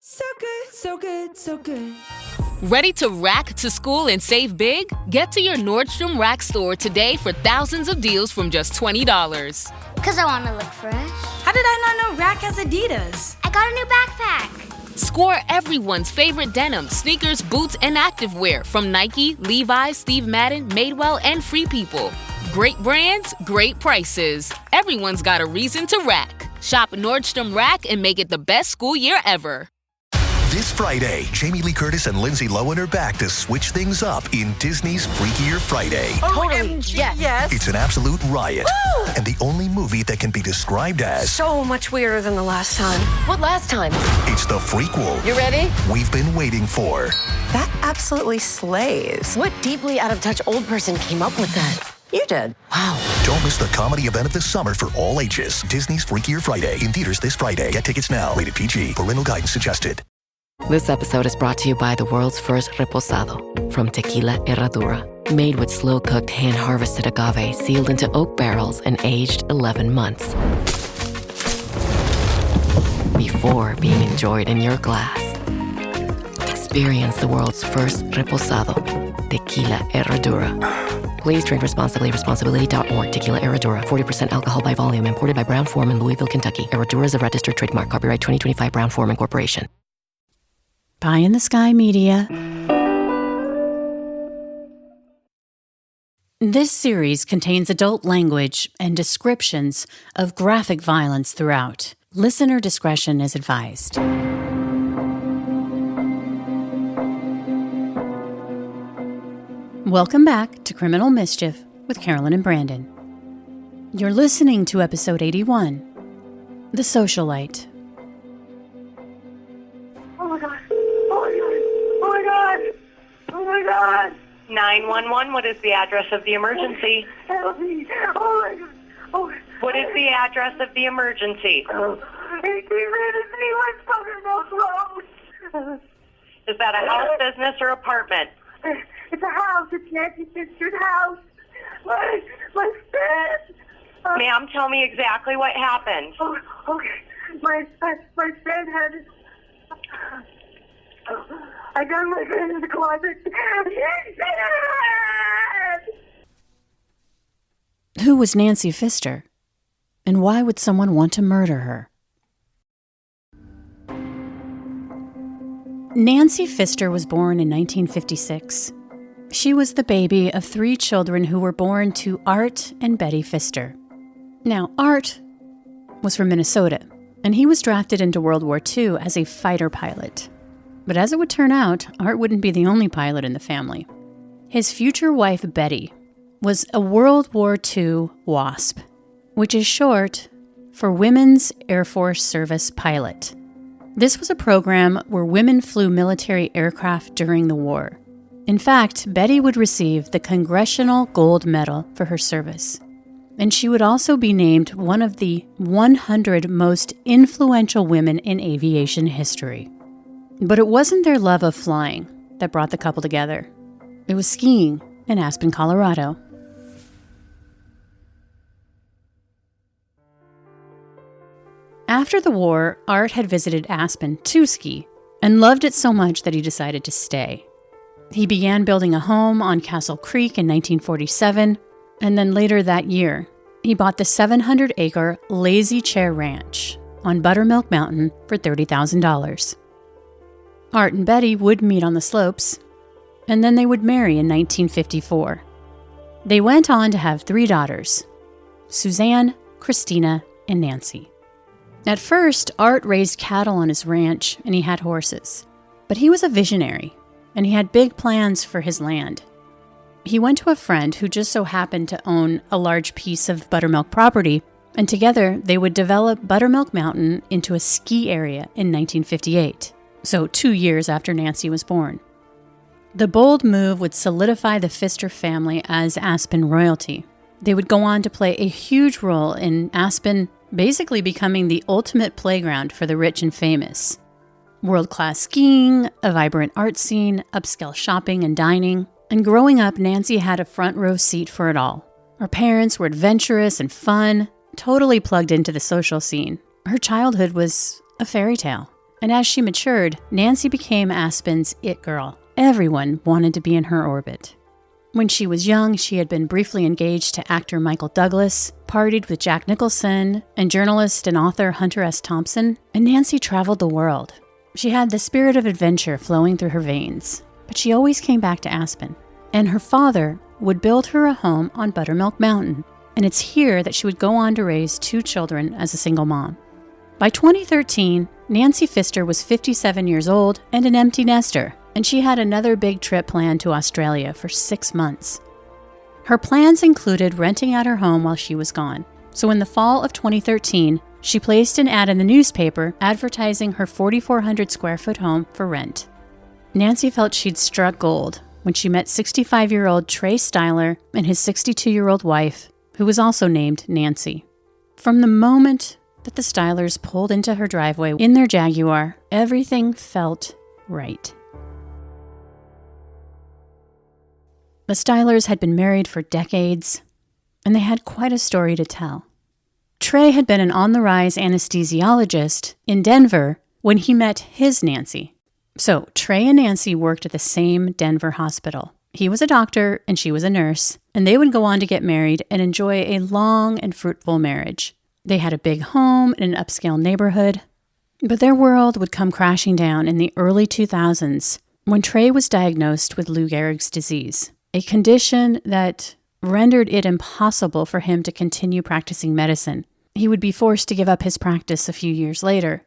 So good, so good, so good. Ready to rack to school and save big? Get to your Nordstrom Rack store today for thousands of deals from just $20. Because I want to look fresh. How did I not know Rack has Adidas? I got a new backpack. Score everyone's favorite denim, sneakers, boots, and activewear from Nike, Levi's, Steve Madden, Madewell, and Free People. Great brands, great prices. Everyone's got a reason to rack. Shop Nordstrom Rack and make it the best school year ever. This Friday, Jamie Lee Curtis and Lindsay Lohan are back to switch things up in Disney's Freakier Friday. Totally, yes. It's an absolute riot, and the only movie that can be described as So much weirder than the last time. What last time? it's the frequel You ready? we've been waiting for. That absolutely slays. What deeply out of touch old person came up with that? You did. Wow. Don't miss the comedy event of the summer for all ages. Disney's Freakier Friday, in theaters this Friday. Get tickets now. Rated PG. Parental guidance suggested. This episode is brought to you by the world's first reposado from Tequila Herradura. Made with slow-cooked, hand-harvested agave sealed into oak barrels and aged 11 months. Before being enjoyed in your glass. Experience the world's first reposado. Tequila Herradura. Please drink responsibly. Responsibility.org. Tequila Herradura. 40% alcohol by volume. Imported by Brown-Forman, Louisville, Kentucky. Herradura is a registered trademark. Copyright 2025 Brown-Forman Corporation. Pie in the Sky Media. This series contains adult language and descriptions of graphic violence throughout. Listener discretion is advised. Welcome back to Criminal Mischief with Carolyn and Brandon. You're listening to episode 81, The Socialite. Oh my God. Oh my God. Oh my God. 911, what is the address of the emergency? Help me. Oh my God. Oh. What is the address of the emergency? Oh. 1883 West Buttermilk Road. Is that a house, business, or apartment? It's a house. It's Nancy Pfister's house. My bed. Ma'am, tell me exactly what happened. Oh, okay. My bed had... I got my bed in the closet. He's dead! Who was Nancy Pfister? And why would someone want to murder her? Nancy Pfister was born in 1956. She was the baby of 3 children who were born to Art and Betty Pfister. Now, Art was from Minnesota, and he was drafted into World War II as a fighter pilot. But as it would turn out, Art wouldn't be the only pilot in the family. His future wife, Betty, was a World War II WASP, which is short for Women's Air Force Service Pilot. This was a program where women flew military aircraft during the war. In fact, Betty would receive the Congressional Gold Medal for her service. And she would also be named one of the 100 most influential women in aviation history. But it wasn't their love of flying that brought the couple together. It was skiing in Aspen, Colorado. After the war, Art had visited Aspen to ski and loved it so much that he decided to stay. He began building a home on Castle Creek in 1947, and then later that year, he bought the 700-acre Lazy Chair Ranch on Buttermilk Mountain for $30,000. Art and Betty would meet on the slopes, and then they would marry in 1954. They went on to have 3 daughters, Suzanne, Christina, and Nancy. At first, Art raised cattle on his ranch, and he had horses. But he was a visionary, and he had big plans for his land. He went to a friend who just so happened to own a large piece of buttermilk property, and together they would develop Buttermilk Mountain into a ski area in 1958, so 2 years after Nancy was born. The bold move would solidify the Pfister family as Aspen royalty. They would go on to play a huge role in Aspen basically becoming the ultimate playground for the rich and famous. World-class skiing, a vibrant art scene, upscale shopping and dining. And growing up, Nancy had a front row seat for it all. Her parents were adventurous and fun, totally plugged into the social scene. Her childhood was a fairy tale. And as she matured, Nancy became Aspen's it girl. Everyone wanted to be in her orbit. When she was young, she had been briefly engaged to actor Michael Douglas, partied with Jack Nicholson, and journalist and author Hunter S. Thompson, and Nancy traveled the world. She had the spirit of adventure flowing through her veins, but she always came back to Aspen. And her father would build her a home on Buttermilk Mountain, and it's here that she would go on to raise 2 children as a single mom. By 2013, Nancy Pfister was 57 years old and an empty nester, and she had another big trip planned to Australia for 6 months. Her plans included renting out her home while she was gone. So in the fall of 2013, she placed an ad in the newspaper advertising her 4,400 square foot home for rent. Nancy felt she'd struck gold when she met 65-year-old Trey Styler and his 62-year-old wife, who was also named Nancy. From the moment that the Stylers pulled into her driveway in their Jaguar, everything felt right. The Stylers had been married for decades, and they had quite a story to tell. Trey had been an on-the-rise anesthesiologist in Denver when he met his Nancy. So Trey and Nancy worked at the same Denver hospital. He was a doctor and she was a nurse, and they would go on to get married and enjoy a long and fruitful marriage. They had a big home in an upscale neighborhood, but their world would come crashing down in the early 2000s when Trey was diagnosed with Lou Gehrig's disease, a condition that rendered it impossible for him to continue practicing medicine. He would be forced to give up his practice a few years later.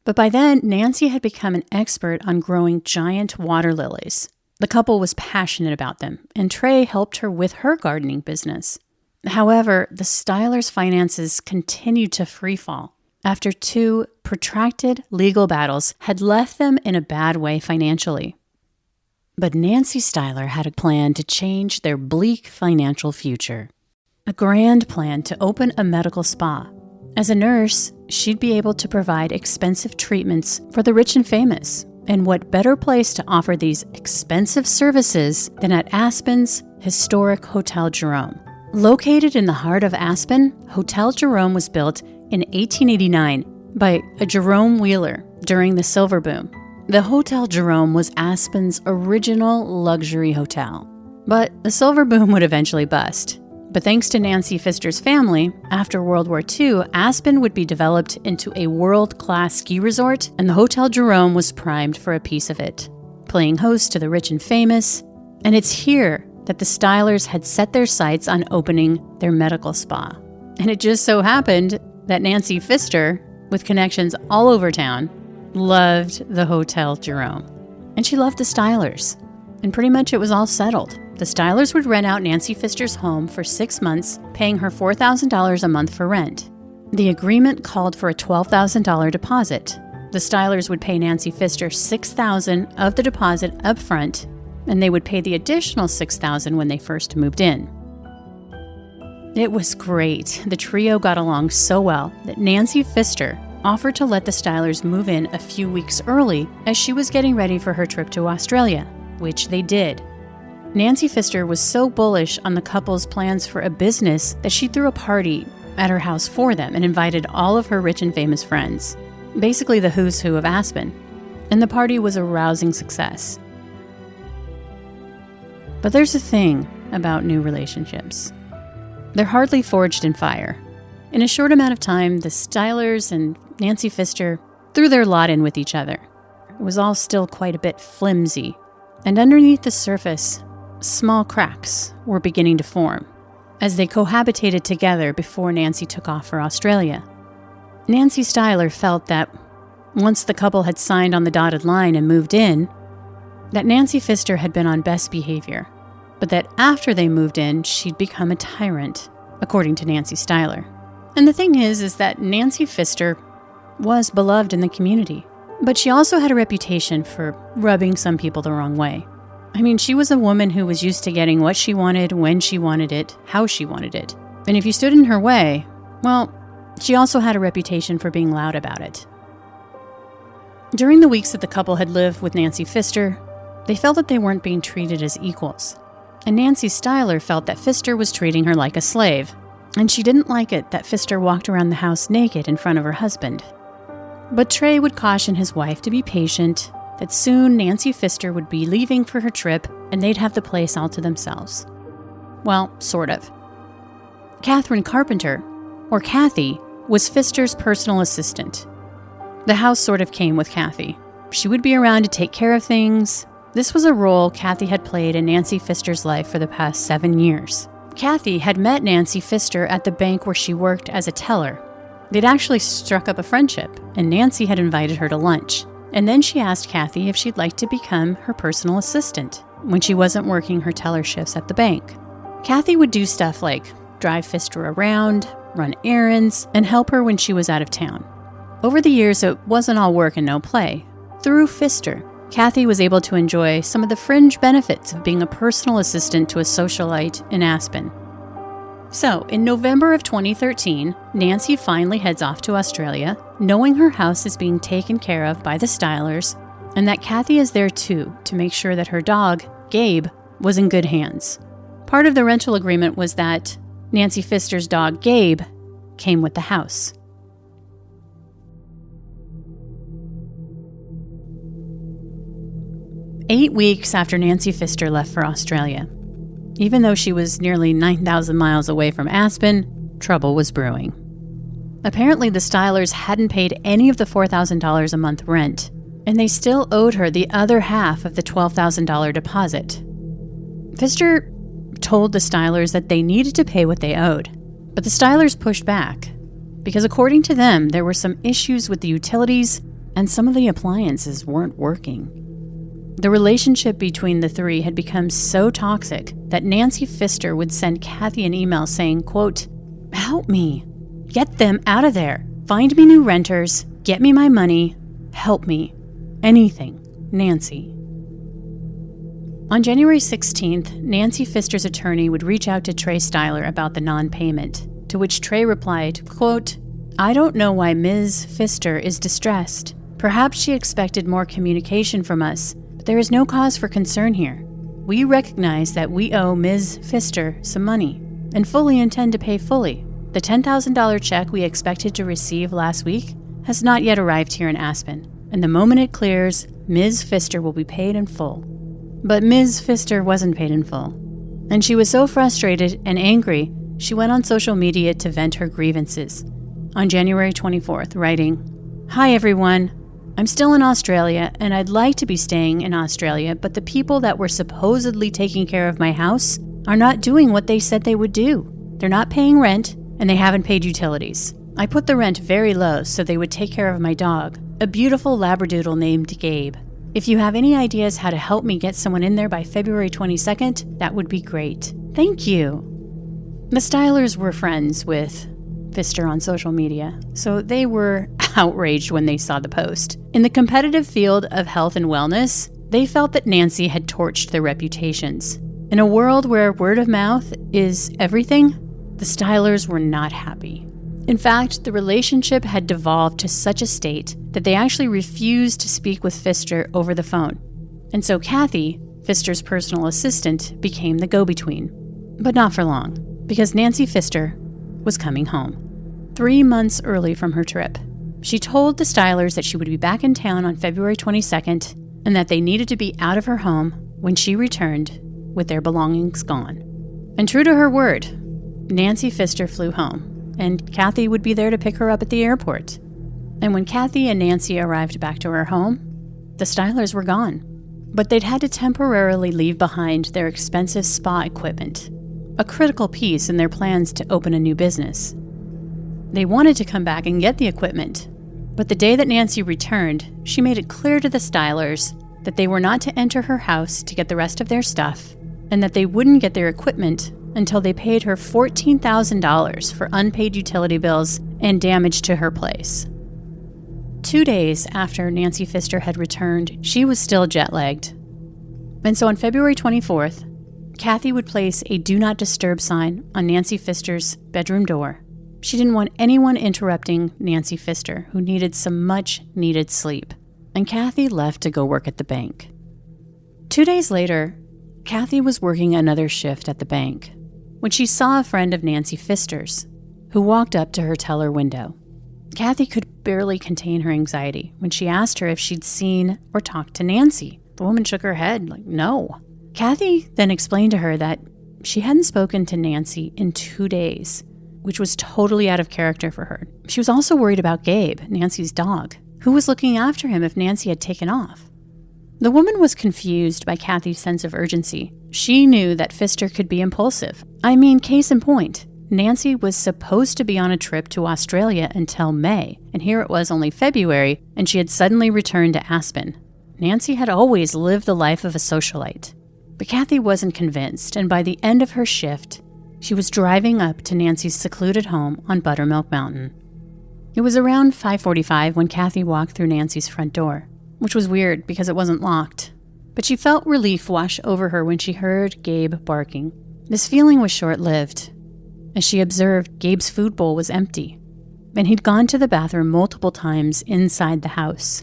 But by then, Nancy had become an expert on growing giant water lilies. The couple was passionate about them, and Trey helped her with her gardening business. However, the Stylers' finances continued to freefall after 2 protracted legal battles had left them in a bad way financially. But Nancy Styler had a plan to change their bleak financial future. A grand plan to open a medical spa. As a nurse, she'd be able to provide expensive treatments for the rich and famous. And what better place to offer these expensive services than at Aspen's historic Hotel Jerome? Located in the heart of Aspen, Hotel Jerome was built in 1889 by a Jerome Wheeler during the Silver Boom. The Hotel Jerome was Aspen's original luxury hotel. But the Silver Boom would eventually bust. But thanks to Nancy Pfister's family, after World War II, Aspen would be developed into a world-class ski resort, and the Hotel Jerome was primed for a piece of it, playing host to the rich and famous. And it's here that the Stylers had set their sights on opening their medical spa. And it just so happened that Nancy Pfister, with connections all over town, loved the Hotel Jerome. And she loved the Stylers. And pretty much it was all settled. The Stylers would rent out Nancy Pfister's home for 6 months, paying her $4,000 a month for rent. The agreement called for a $12,000 deposit. The Stylers would pay Nancy Pfister $6,000 of the deposit up front, and they would pay the additional $6,000 when they first moved in. It was great. The trio got along so well that Nancy Pfister offered to let the Stylers move in a few weeks early as she was getting ready for her trip to Australia, which they did. Nancy Pfister was so bullish on the couple's plans for a business that she threw a party at her house for them and invited all of her rich and famous friends, basically the who's who of Aspen, and the party was a rousing success. But there's a thing about new relationships. They're hardly forged in fire. In a short amount of time, the Stylers and Nancy Pfister threw their lot in with each other. It was all still quite a bit flimsy, and underneath the surface, small cracks were beginning to form as they cohabitated together before Nancy took off for Australia. Nancy Styler felt that once the couple had signed on the dotted line and moved in, that Nancy Pfister had been on best behavior, but that after they moved in, she'd become a tyrant, according to Nancy Styler. And the thing is that Nancy Pfister was beloved in the community, but she also had a reputation for rubbing some people the wrong way. I mean, she was a woman who was used to getting what she wanted, when she wanted it, how she wanted it. And if you stood in her way, well, she also had a reputation for being loud about it. During the weeks that the couple had lived with Nancy Pfister, they felt that they weren't being treated as equals. And Nancy Styler felt that Pfister was treating her like a slave. And she didn't like it that Pfister walked around the house naked in front of her husband. But Trey would caution his wife to be patient, that soon Nancy Pfister would be leaving for her trip and they'd have the place all to themselves. Well, sort of. Catherine Carpenter, or Kathy, was Pfister's personal assistant. The house sort of came with Kathy. She would be around to take care of things. This was a role Kathy had played in Nancy Pfister's life for the past 7 years. Kathy had met Nancy Pfister at the bank where she worked as a teller. They'd actually struck up a friendship, and Nancy had invited her to lunch. And then she asked Kathy if she'd like to become her personal assistant when she wasn't working her teller shifts at the bank. Kathy would do stuff like drive Pfister around, run errands, and help her when she was out of town. Over the years, it wasn't all work and no play. Through Pfister, Kathy was able to enjoy some of the fringe benefits of being a personal assistant to a socialite in Aspen. So, in November of 2013, Nancy finally heads off to Australia, knowing her house is being taken care of by the Stylers, and that Kathy is there too to make sure that her dog, Gabe, was in good hands. Part of the rental agreement was that Nancy Pfister's dog, Gabe, came with the house. Eight weeks after Nancy Pfister left for Australia, even though she was nearly 9,000 miles away from Aspen, trouble was brewing. Apparently, the Stylers hadn't paid any of the $4,000 a month rent, and they still owed her the other half of the $12,000 deposit. Pfister told the Stylers that they needed to pay what they owed, but the Stylers pushed back, because according to them, there were some issues with the utilities and some of the appliances weren't working. The relationship between the three had become so toxic that Nancy Pfister would send Kathy an email saying, quote, "Help me. Get them out of there. Find me new renters. Get me my money. Help me. Anything. Nancy." On January 16th, Nancy Pfister's attorney would reach out to Trey Styler about the non-payment, to which Trey replied, quote, "I don't know why Ms. Pfister is distressed. Perhaps she expected more communication from us. There is no cause for concern here. We recognize that we owe Ms. Pfister some money and fully intend to pay fully. The $10,000 check we expected to receive last week has not yet arrived here in Aspen, and the moment it clears, Ms. Pfister will be paid in full." But Ms. Pfister wasn't paid in full, and she was so frustrated and angry, she went on social media to vent her grievances. On January 24th, writing, "Hi everyone. I'm still in Australia, and I'd like to be staying in Australia, but the people that were supposedly taking care of my house are not doing what they said they would do. They're not paying rent, and they haven't paid utilities. I put the rent very low so they would take care of my dog, a beautiful Labradoodle named Gabe. If you have any ideas how to help me get someone in there by February 22nd, that would be great. Thank you." The Stylers were friends with Pfister on social media, so they were outraged when they saw the post. In the competitive field of health and wellness, they felt that Nancy had torched their reputations. In a world where word of mouth is everything, the Stylers were not happy. In fact, the relationship had devolved to such a state that they actually refused to speak with Pfister over the phone. And so Kathy, Pfister's personal assistant, became the go-between. But not for long, because Nancy Pfister was coming home 3 months early from her trip. She told the Stylers that she would be back in town on February 22nd and that they needed to be out of her home when she returned with their belongings gone. And true to her word, Nancy Pfister flew home, and Kathy would be there to pick her up at the airport. And when Kathy and Nancy arrived back to her home, the Stylers were gone. But they'd had to temporarily leave behind their expensive spa equipment, a critical piece in their plans to open a new business. They wanted to come back and get the equipment, but the day that Nancy returned, she made it clear to the Stylers that they were not to enter her house to get the rest of their stuff, and that they wouldn't get their equipment until they paid her $14,000 for unpaid utility bills and damage to her place. 2 days after Nancy Pfister had returned, she was still jet-lagged. And so on February 24th, Kathy would place a Do Not Disturb sign on Nancy Pfister's bedroom door. She didn't want anyone interrupting Nancy Pfister, who needed some much-needed sleep. And Kathy left to go work at the bank. 2 days later, Kathy was working another shift at the bank when she saw a friend of Nancy Pfister's, who walked up to her teller window. Kathy could barely contain her anxiety when she asked her if she'd seen or talked to Nancy. The woman shook her head, like, no. Kathy then explained to her that she hadn't spoken to Nancy in 2 days, which was totally out of character for her. She was also worried about Gabe, Nancy's dog. Who was looking after him if Nancy had taken off? The woman was confused by Kathy's sense of urgency. She knew that Pfister could be impulsive. I mean, case in point, Nancy was supposed to be on a trip to Australia until May, and here it was only February, and she had suddenly returned to Aspen. Nancy had always lived the life of a socialite. But Kathy wasn't convinced, and by the end of her shift, she was driving up to Nancy's secluded home on Buttermilk Mountain. It was around 5:45 when Kathy walked through Nancy's front door, which was weird because it wasn't locked. But she felt relief wash over her when she heard Gabe barking. This feeling was short-lived. As she observed, Gabe's food bowl was empty, and he'd gone to the bathroom multiple times inside the house.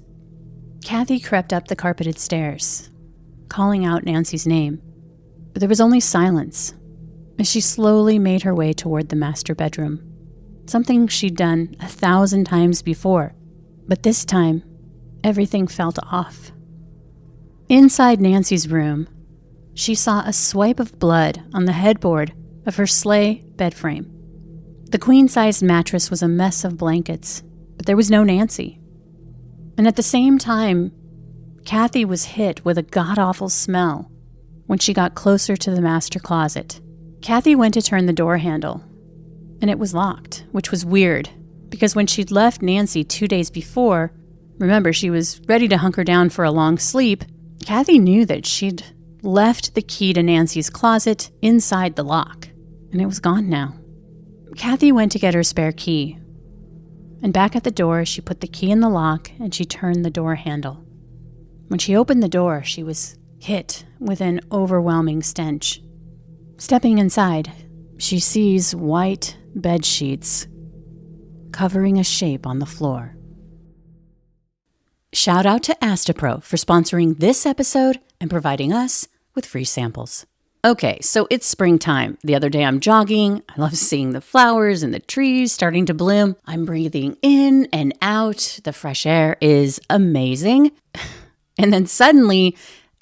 Kathy crept up the carpeted stairs, calling out Nancy's name, but there was only silence as she slowly made her way toward the master bedroom, something she'd done 1,000 times before, but this time, everything felt off. Inside Nancy's room, she saw a swipe of blood on the headboard of her sleigh bed frame. The queen-sized mattress was a mess of blankets, but there was no Nancy. And at the same time, Kathy was hit with a god-awful smell when she got closer to the master closet. Kathy went to turn the door handle, and it was locked, which was weird, because when she'd left Nancy 2 days before, remember, she was ready to hunker down for a long sleep, Kathy knew that she'd left the key to Nancy's closet inside the lock, and it was gone now. Kathy went to get her spare key, and back at the door, she put the key in the lock and she turned the door handle. When she opened the door, she was hit with an overwhelming stench. Stepping inside, she sees white bed sheets covering a shape on the floor. Shout out to Astapro for sponsoring this episode and providing us with free samples. Okay, so it's springtime. The other day I'm jogging. I love seeing the flowers and the trees starting to bloom. I'm breathing in and out. The fresh air is amazing. And then suddenly,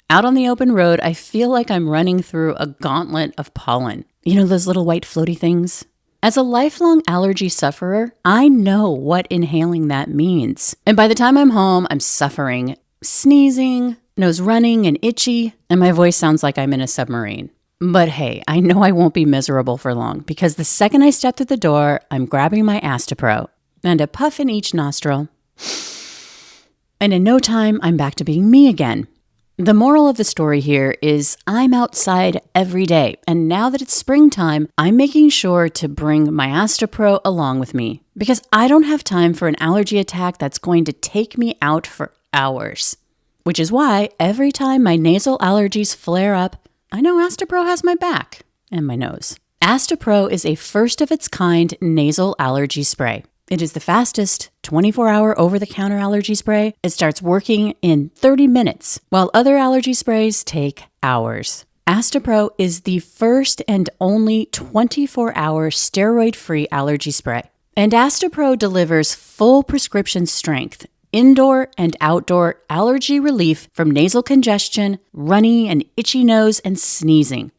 out on the open road, I feel like I'm running through a gauntlet of pollen. You know those little white floaty things? As a lifelong allergy sufferer, I know what inhaling that means. And by the time I'm home, I'm suffering, sneezing, nose running and itchy, and my voice sounds like I'm in a submarine. But hey, I know I won't be miserable for long, because the second I step through the door, I'm grabbing my Astapro and a puff in each nostril. And in no time, I'm back to being me again. The moral of the story here is I'm outside every day, and now that it's springtime, I'm making sure to bring my Astapro along with me, because I don't have time for an allergy attack that's going to take me out for hours. Which is why every time my nasal allergies flare up, I know Astapro has my back and my nose. Astapro is a first-of-its-kind nasal allergy spray. It is the fastest 24-hour over-the-counter allergy spray. It starts working in 30 minutes, while other allergy sprays take hours. Astapro is the first and only 24-hour steroid-free allergy spray. And Astapro delivers full prescription strength, indoor and outdoor allergy relief from nasal congestion, runny and itchy nose, and sneezing.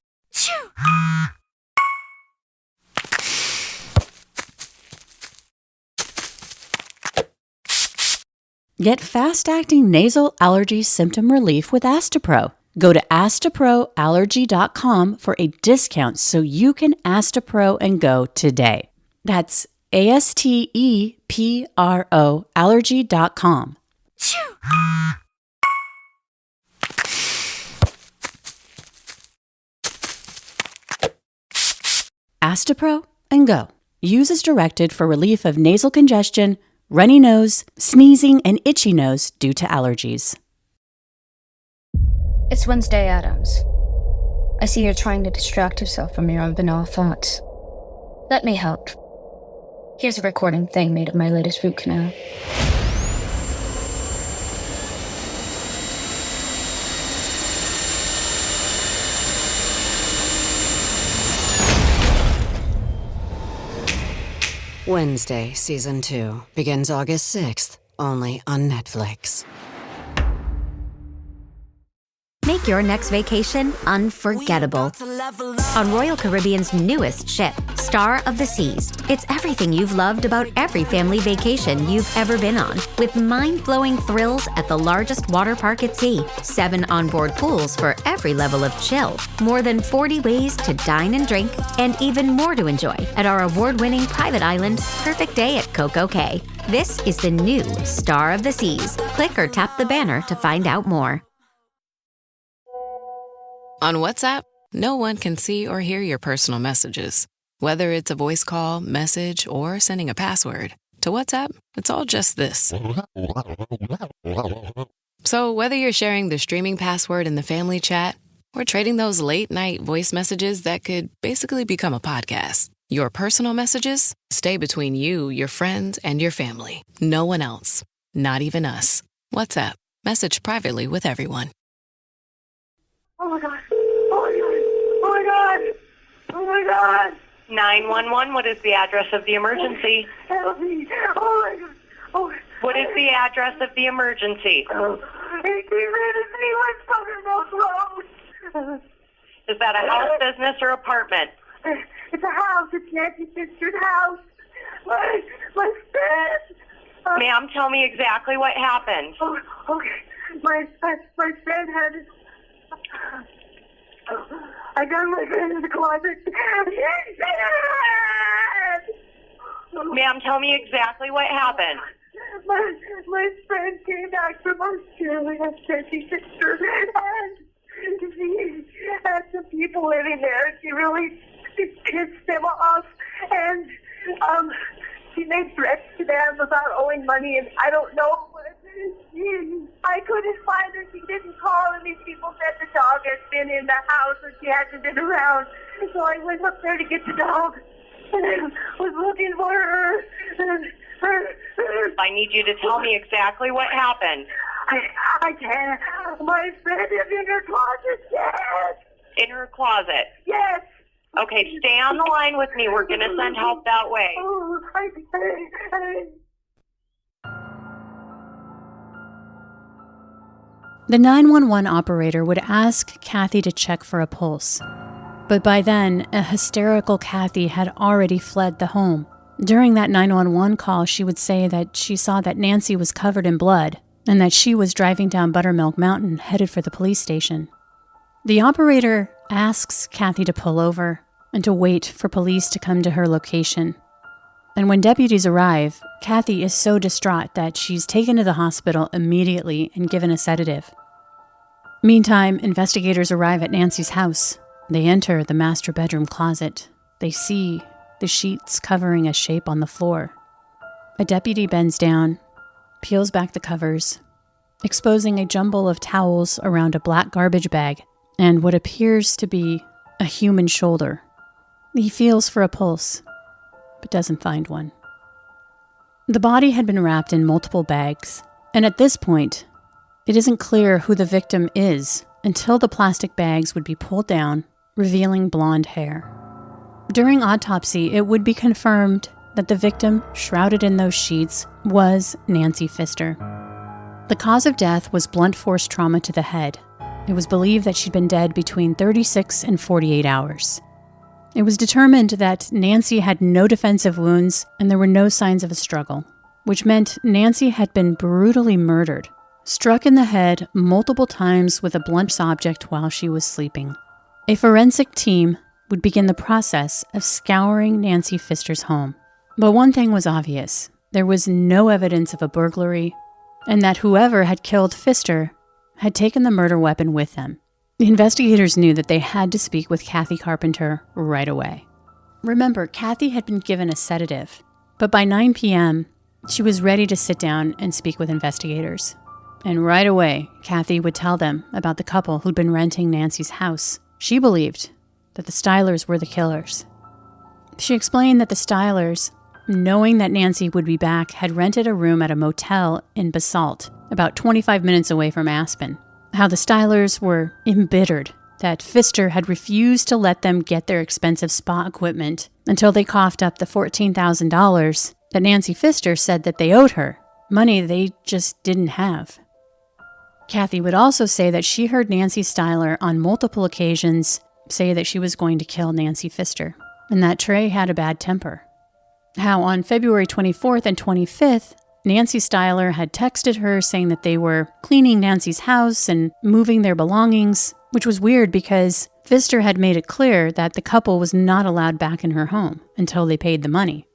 Get fast-acting nasal allergy symptom relief with Astapro. Go to astaproallergy.com for a discount so you can Astapro and go today. That's ASTEPRO allergy.com. Astapro and go. Use as directed for relief of nasal congestion, runny nose, sneezing, and itchy nose due to allergies. It's Wednesday, Adams. I see you're trying to distract yourself from your own banal thoughts. Let me help. Here's a recording thing made of my latest root canal. Wednesday, Season 2, begins August 6th, only on Netflix. Make your next vacation unforgettable on Royal Caribbean's newest ship, Star of the Seas. It's everything you've loved about every family vacation you've ever been on, with mind-blowing thrills at the largest water park at sea, 7 onboard pools for every level of chill, more than 40 ways to dine and drink, and even more to enjoy at our award-winning private island, Perfect Day at Coco Cay. This is the new Star of the Seas. Click or tap the banner to find out more. On WhatsApp, no one can see or hear your personal messages. Whether it's a voice call, message, or sending a password. To WhatsApp, it's all just this. So whether you're sharing the streaming password in the family chat or trading those late-night voice messages that could basically become a podcast, your personal messages stay between you, your friends, and your family. No one else. Not even us. WhatsApp. Message privately with everyone. Oh my God. Oh my God. Oh my God. Oh my God. 911, what is the address of the emergency? Help me. Oh my God. Oh. What is the address of the emergency? 1833 West Buttermilk Road. Is that a house, business, or apartment? It's a house. It's Nancy Pfister's house. My bed. Ma'am, tell me exactly what happened. Oh, okay. My friend had... I got my friend in the closet. Ma'am, tell me exactly what happened. My friend came back from Australia, Nancy Pfister, and she had some people living there. She really pissed them off, and she made threats to them about owing money, and I don't know. I couldn't find her. She didn't call, and these people said the dog had been in the house and she hasn't been around. So I went up there to get the dog, and I was looking for her. I need you to tell me exactly what happened. I can't. My friend is in her closet, yes. In her closet? Yes. Okay, stay on the line with me. We're going to send help that way. Oh, The 911 operator would ask Kathy to check for a pulse. But by then, a hysterical Kathy had already fled the home. During that 911 call, she would say that she saw that Nancy was covered in blood and that she was driving down Buttermilk Mountain headed for the police station. The operator asks Kathy to pull over and to wait for police to come to her location. And when deputies arrive, Kathy is so distraught that she's taken to the hospital immediately and given a sedative. Meantime, investigators arrive at Nancy's house. They enter the master bedroom closet. They see the sheets covering a shape on the floor. A deputy bends down, peels back the covers, exposing a jumble of towels around a black garbage bag and what appears to be a human shoulder. He feels for a pulse, but doesn't find one. The body had been wrapped in multiple bags, and at this point, it isn't clear who the victim is until the plastic bags would be pulled down, revealing blonde hair. During autopsy, it would be confirmed that the victim, shrouded in those sheets, was Nancy Pfister. The cause of death was blunt force trauma to the head. It was believed that she'd been dead between 36 and 48 hours. It was determined that Nancy had no defensive wounds and there were no signs of a struggle, which meant Nancy had been brutally murdered, struck in the head multiple times with a blunt object while she was sleeping. A forensic team would begin the process of scouring Nancy Pfister's home. But one thing was obvious. There was no evidence of a burglary, and that whoever had killed Pfister had taken the murder weapon with them. The investigators knew that they had to speak with Kathy Carpenter right away. Remember, Kathy had been given a sedative, but by 9 p.m., she was ready to sit down and speak with investigators. And right away, Kathy would tell them about the couple who'd been renting Nancy's house. She believed that the Stylers were the killers. She explained that the Stylers, knowing that Nancy would be back, had rented a room at a motel in Basalt, about 25 minutes away from Aspen. How the Stylers were embittered that Pfister had refused to let them get their expensive spa equipment until they coughed up the $14,000 that Nancy Pfister said that they owed her, money they just didn't have. Kathy would also say that she heard Nancy Styler on multiple occasions say that she was going to kill Nancy Pfister, and that Trey had a bad temper. How on February 24th and 25th, Nancy Styler had texted her saying that they were cleaning Nancy's house and moving their belongings, which was weird because Pfister had made it clear that the couple was not allowed back in her home until they paid the money.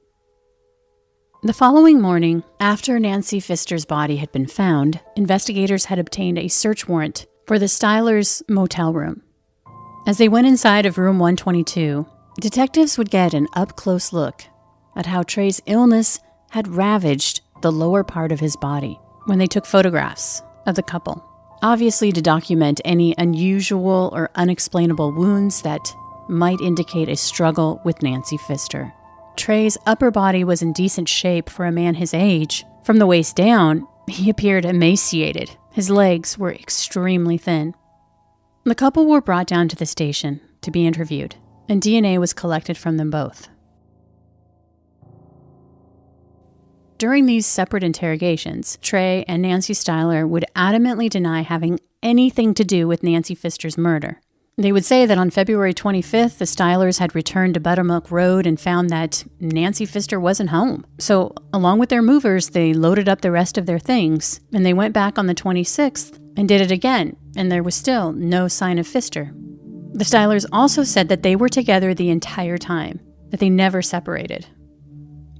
The following morning, after Nancy Pfister's body had been found, investigators had obtained a search warrant for the Stylers' motel room. As they went inside of room 122, detectives would get an up-close look at how Trey's illness had ravaged the lower part of his body when they took photographs of the couple, obviously to document any unusual or unexplainable wounds that might indicate a struggle with Nancy Pfister. Trey's upper body was in decent shape for a man his age. From the waist down, he appeared emaciated. His legs were extremely thin. The couple were brought down to the station to be interviewed, and DNA was collected from them both. During these separate interrogations, Trey and Nancy Styler would adamantly deny having anything to do with Nancy Pfister's murder. They would say that on February 25th, the Stylers had returned to Buttermilk Road and found that Nancy Pfister wasn't home. So, along with their movers, they loaded up the rest of their things, and they went back on the 26th and did it again, and there was still no sign of Pfister. The Stylers also said that they were together the entire time, that they never separated.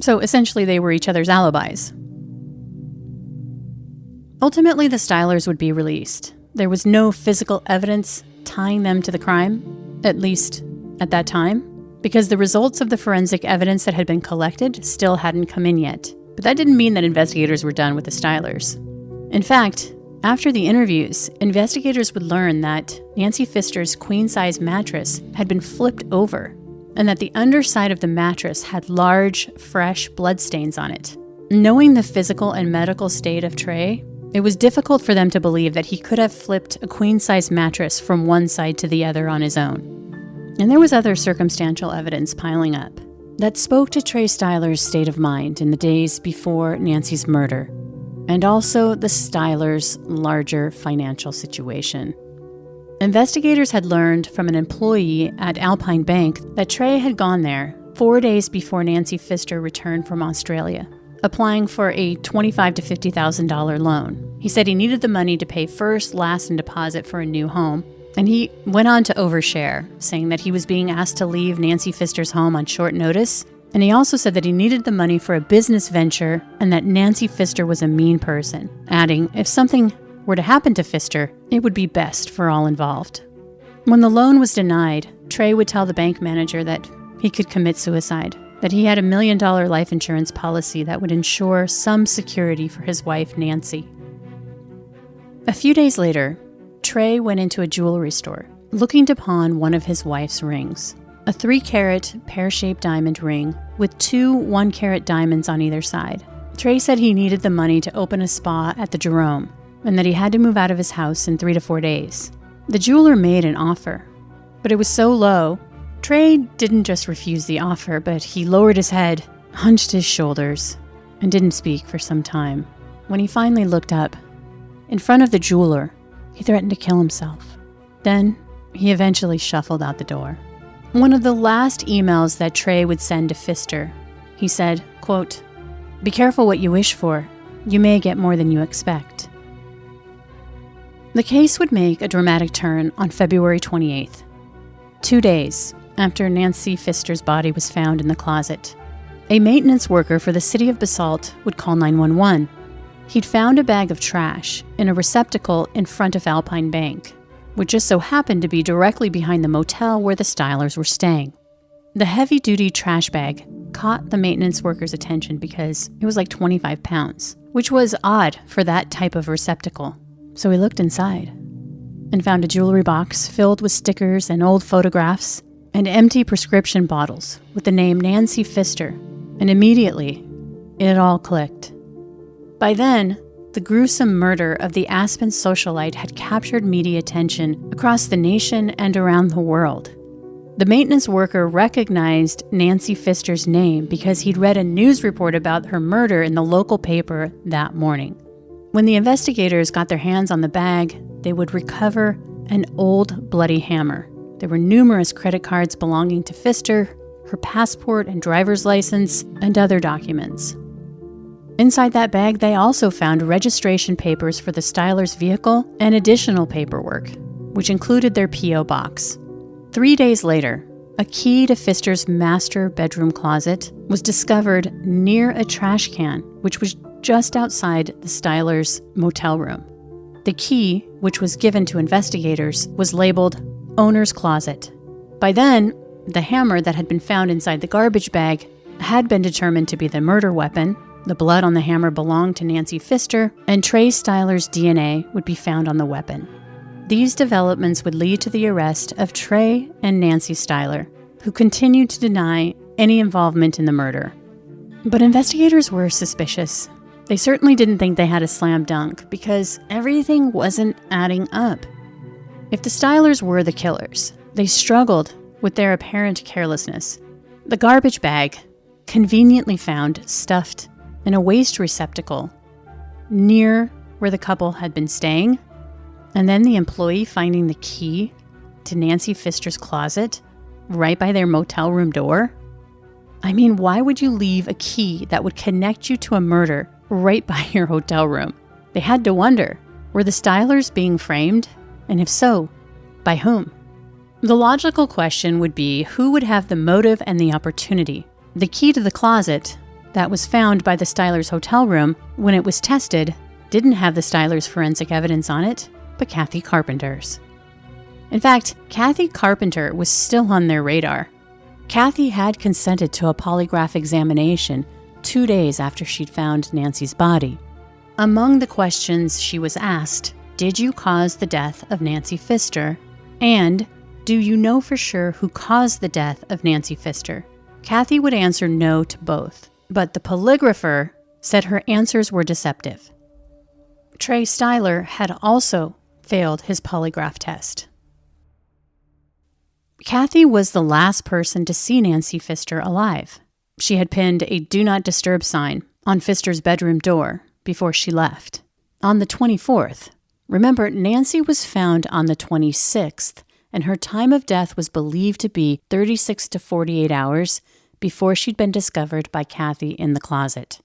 So, essentially, they were each other's alibis. Ultimately, the Stylers would be released. There was no physical evidence tying them to the crime, at least at that time, because the results of the forensic evidence that had been collected still hadn't come in yet. But that didn't mean that investigators were done with the Stylers. In fact, after the interviews, investigators would learn that Nancy Pfister's queen-size mattress had been flipped over, and that the underside of the mattress had large, fresh bloodstains on it. Knowing the physical and medical state of Trey, it was difficult for them to believe that he could have flipped a queen-size mattress from one side to the other on his own. And there was other circumstantial evidence piling up that spoke to Trey Styler's state of mind in the days before Nancy's murder, and also the Stylers' larger financial situation. Investigators had learned from an employee at Alpine Bank that Trey had gone there 4 days before Nancy Pfister returned from Australia, applying for a $25,000 to $50,000 loan. He said he needed the money to pay first, last, and deposit for a new home, and he went on to overshare, saying that he was being asked to leave Nancy Pfister's home on short notice, and he also said that he needed the money for a business venture and that Nancy Pfister was a mean person, adding, if something were to happen to Pfister, it would be best for all involved. When the loan was denied, Trey would tell the bank manager that he could commit suicide, that he had $1 million life insurance policy that would ensure some security for his wife, Nancy. A few days later, Trey went into a jewelry store, looking to pawn one of his wife's rings, a 3-carat pear-shaped diamond ring with 2 1-carat diamonds on either side. Trey said he needed the money to open a spa at the Jerome, and that he had to move out of his house in 3 to 4 days. The jeweler made an offer, but it was so low, Trey didn't just refuse the offer, but he lowered his head, hunched his shoulders, and didn't speak for some time. When he finally looked up, in front of the jeweler, he threatened to kill himself. Then, he eventually shuffled out the door. One of the last emails that Trey would send to Pfister, he said, quote, "Be careful what you wish for. You may get more than you expect." The case would make a dramatic turn on February 28th, 2 days after Nancy Pfister's body was found in the closet. A maintenance worker for the city of Basalt would call 911. He'd found a bag of trash in a receptacle in front of Alpine Bank, which just so happened to be directly behind the motel where the Stylers were staying. The heavy-duty trash bag caught the maintenance worker's attention because it was like 25 pounds, which was odd for that type of receptacle. So he looked inside and found a jewelry box filled with stickers and old photographs and empty prescription bottles with the name Nancy Pfister, and immediately it all clicked. By then, the gruesome murder of the Aspen Socialite had captured media attention across the nation and around the world. The maintenance worker recognized Nancy Pfister's name because he'd read a news report about her murder in the local paper that morning. When the investigators got their hands on the bag, they would recover an old bloody hammer. There were numerous credit cards belonging to Pfister, her passport and driver's license, and other documents. Inside that bag, they also found registration papers for the Stylers' vehicle and additional paperwork, which included their P.O. box. 3 days later, a key to Pfister's master bedroom closet was discovered near a trash can, which was just outside the Stylers' motel room. The key, which was given to investigators, was labeled Owner's Closet. By then, the hammer that had been found inside the garbage bag had been determined to be the murder weapon. The blood on the hammer belonged to Nancy Pfister, and Trey Styler's DNA would be found on the weapon. These developments would lead to the arrest of Trey and Nancy Styler, who continued to deny any involvement in the murder. But investigators were suspicious. They certainly didn't think they had a slam dunk because everything wasn't adding up. If the Stylers were the killers, they struggled with their apparent carelessness. The garbage bag, conveniently found stuffed in a waste receptacle near where the couple had been staying, and then the employee finding the key to Nancy Pfister's closet right by their motel room door. I mean, why would you leave a key that would connect you to a murder right by your hotel room? They had to wonder, were the Stylers being framed? And if so, by whom? The logical question would be who would have the motive and the opportunity. The key to the closet that was found by the Stylers' hotel room, when it was tested, didn't have the Stylers' forensic evidence on it, but Kathy Carpenter's. In fact, Kathy Carpenter was still on their radar. Kathy had consented to a polygraph examination 2 days after she'd found Nancy's body. Among the questions she was asked, did you cause the death of Nancy Pfister? And do you know for sure who caused the death of Nancy Pfister? Kathy would answer no to both, but the polygrapher said her answers were deceptive. Trey Styler had also failed his polygraph test. Kathy was the last person to see Nancy Pfister alive. She had pinned a Do Not Disturb sign on Pfister's bedroom door before she left. On the 24th, remember, Nancy was found on the 26th, and her time of death was believed to be 36 to 48 hours before she'd been discovered by Kathy in the closet.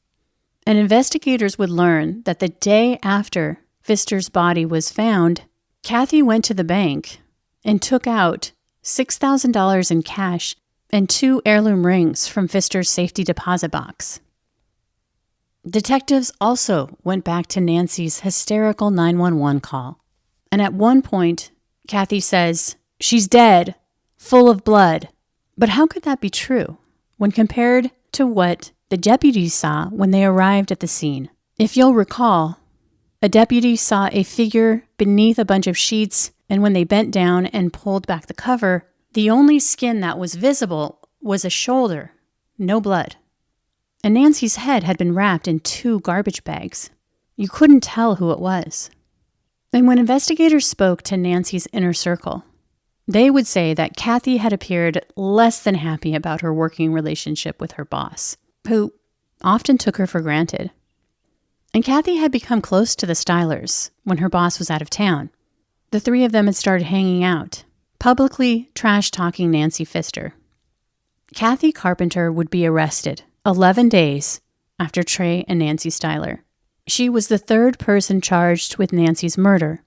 And investigators would learn that the day after Pfister's body was found, Kathy went to the bank and took out $6,000 in cash and 2 heirloom rings from Pfister's safety deposit box. Detectives also went back to Nancy's hysterical 911 call. And at one point, Kathy says, "She's dead, full of blood." But how could that be true when compared to what the deputies saw when they arrived at the scene? If you'll recall, a deputy saw a figure beneath a bunch of sheets, and when they bent down and pulled back the cover, the only skin that was visible was a shoulder, no blood. And Nancy's head had been wrapped in 2 garbage bags. You couldn't tell who it was. And when investigators spoke to Nancy's inner circle, they would say that Kathy had appeared less than happy about her working relationship with her boss, who often took her for granted. And Kathy had become close to the Stylers when her boss was out of town. The 3 of them had started hanging out, publicly trash-talking Nancy Pfister. Kathy Carpenter would be arrested 11 days after Trey and Nancy Styler. She was the 3rd person charged with Nancy's murder.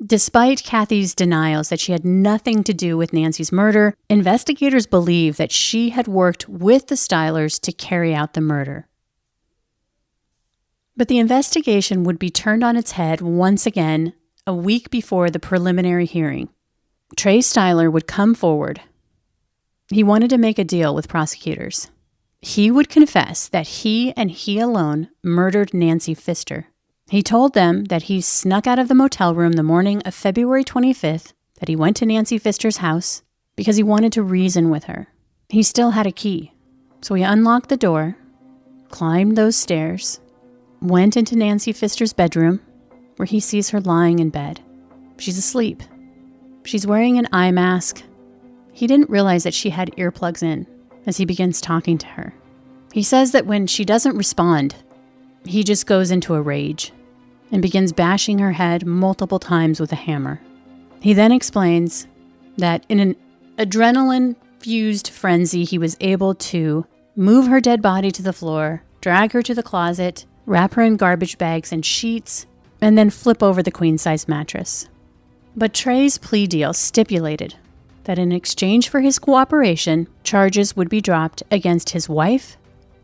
Despite Kathy's denials that she had nothing to do with Nancy's murder, investigators believe that she had worked with the Stylers to carry out the murder. But the investigation would be turned on its head once again a week before the preliminary hearing. Trey Styler would come forward. He wanted to make a deal with prosecutors. He would confess that he and he alone murdered Nancy Pfister. He told them that he snuck out of the motel room the morning of February 25th, that he went to Nancy Pfister's house because he wanted to reason with her. He still had a key, so he unlocked the door, climbed those stairs, went into Nancy Pfister's bedroom, where he sees her lying in bed. She's asleep. She's wearing an eye mask. he didn't realize that she had earplugs in as he begins talking to her. He says that when she doesn't respond, he just goes into a rage and begins bashing her head multiple times with a hammer. He then explains that in an adrenaline-fused frenzy, he was able to move her dead body to the floor, drag her to the closet, wrap her in garbage bags and sheets, and then flip over the queen-size mattress. But Trey's plea deal stipulated that in exchange for his cooperation, charges would be dropped against his wife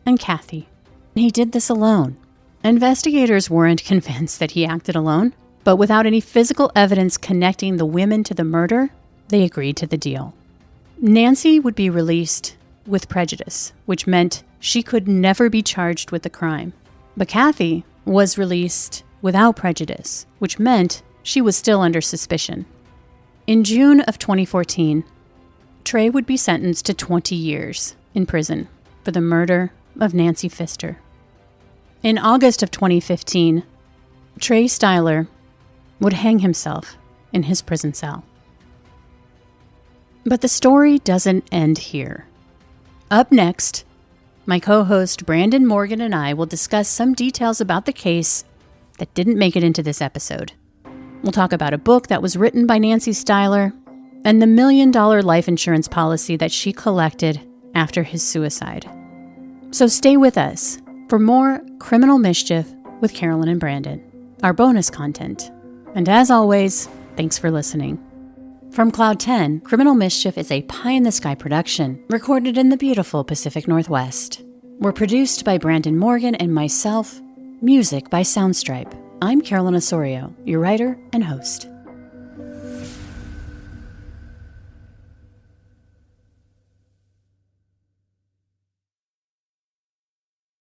and Kathy. He did this alone. Investigators weren't convinced that he acted alone, but without any physical evidence connecting the women to the murder, they agreed to the deal. Nancy would be released with prejudice, which meant she could never be charged with the crime. But Kathy was released without prejudice, which meant she was still under suspicion. In June of 2014, Trey would be sentenced to 20 years in prison for the murder of Nancy Pfister. In August of 2015, Trey Styler would hang himself in his prison cell. But the story doesn't end here. Up next, my co-host Brandon Morgan and I will discuss some details about the case that didn't make it into this episode. We'll talk about a book that was written by Nancy Styler and the $1 million life insurance policy that she collected after his suicide. So stay with us for more Criminal Mischief with Carolyn and Brandon, our bonus content. And as always, thanks for listening. From Cloud 10, Criminal Mischief is a pie-in-the-sky production recorded in the beautiful Pacific Northwest. We're produced by Brandon Morgan and myself, music by Soundstripe. I'm Carolyn Osorio, your writer and host.